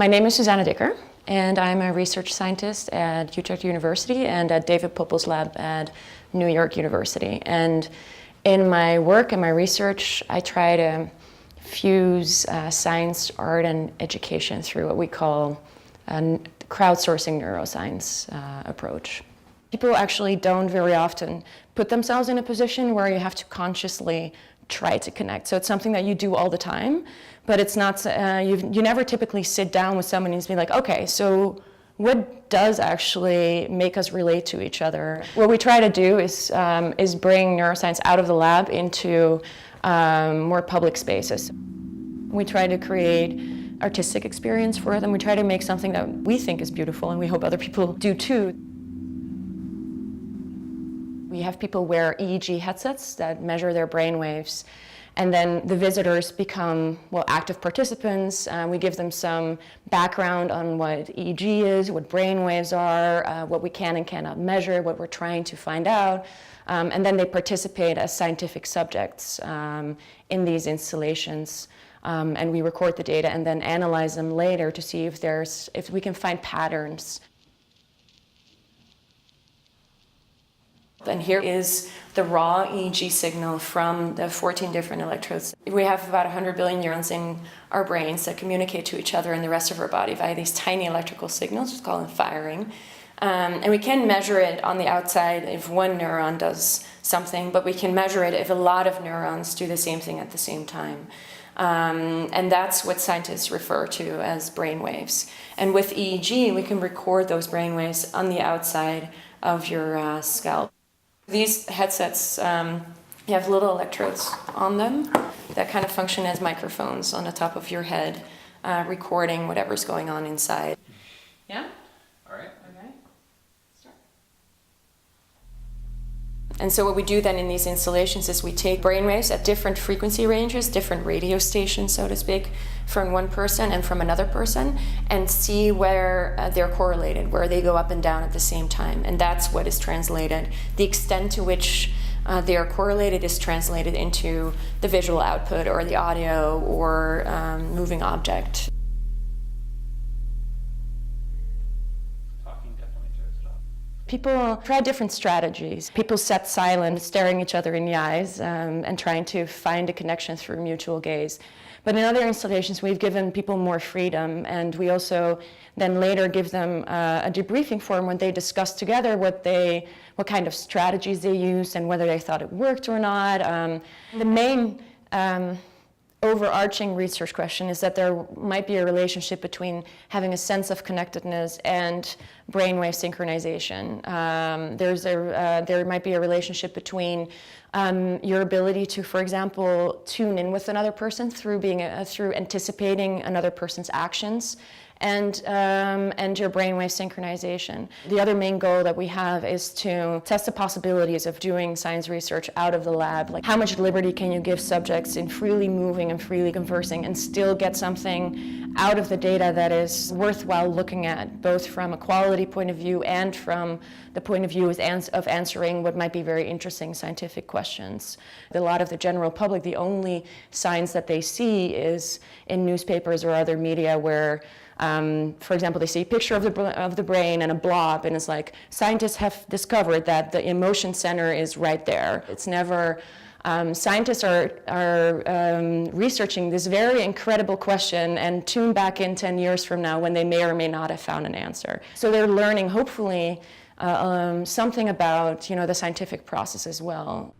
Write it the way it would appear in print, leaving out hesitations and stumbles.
My name is Suzanne Dikker, and I'm a research scientist at Utrecht University and at David Poppel's lab at New York University. And in my work and my research, I try to fuse science, art, and education through what we call a crowdsourcing neuroscience approach. People actually don't very often put themselves in a position where you have to consciously try to connect. So it's something that you do all the time, but it's not, you never typically sit down with someone and be like, okay, so what does actually make us relate to each other? What we try to do is bring neuroscience out of the lab into more public spaces. We try to create artistic experience for them. We try to make something that we think is beautiful and we hope other people do too. We have people wear EEG headsets that measure their brain waves, and then the visitors become, well, active participants. We give them some background on what EEG is, what brain waves are, what we can and cannot measure, what we're trying to find out, and then they participate as scientific subjects in these installations. And we record the data and then analyze them later to see if we can find patterns. And here is the raw EEG signal from the 14 different electrodes. We have about 100 billion neurons in our brains that communicate to each other and the rest of our body via these tiny electrical signals, we call them firing. And we can measure it on the outside if one neuron does something, but we can measure it if a lot of neurons do the same thing at the same time. And that's what scientists refer to as brain waves. And with EEG, we can record those brain waves on the outside of your scalp. These headsets you have little electrodes on them that kind of function as microphones on the top of your head, recording whatever's going on inside. Yeah? All right. Okay. Start. And so what we do then in these installations is we take brainwaves at different frequency ranges, different radio stations, so to speak, from one person and from another person, and see where they're correlated, where they go up and down at the same time. And that's what is translated. The extent to which they are correlated is translated into the visual output or the audio or moving object. People try different strategies. People sat silent, staring each other in the eyes and trying to find a connection through mutual gaze. But in other installations, we've given people more freedom, and we also then later give them a debriefing forum when they discuss together what kind of strategies they used and whether they thought it worked or not. The main overarching research question is that there might be a relationship between having a sense of connectedness and brainwave synchronization. There might be a relationship between your ability to, for example, tune in with another person through through anticipating another person's actions, and your brainwave synchronization. The other main goal that we have is to test the possibilities of doing science research out of the lab. Like, how much liberty can you give subjects in freely moving and freely conversing and still get something out of the data that is worthwhile looking at, both from a quality point of view and from the point of view of answering what might be very interesting scientific questions. A lot of the general public, the only science that they see is in newspapers or other media where for example, they see a picture of the brain and a blob, and it's like, scientists have discovered that the emotion center is right there. It's never, scientists are researching this very incredible question and tune back in 10 years from now when they may or may not have found an answer. So they're learning, hopefully, something about the scientific process as well.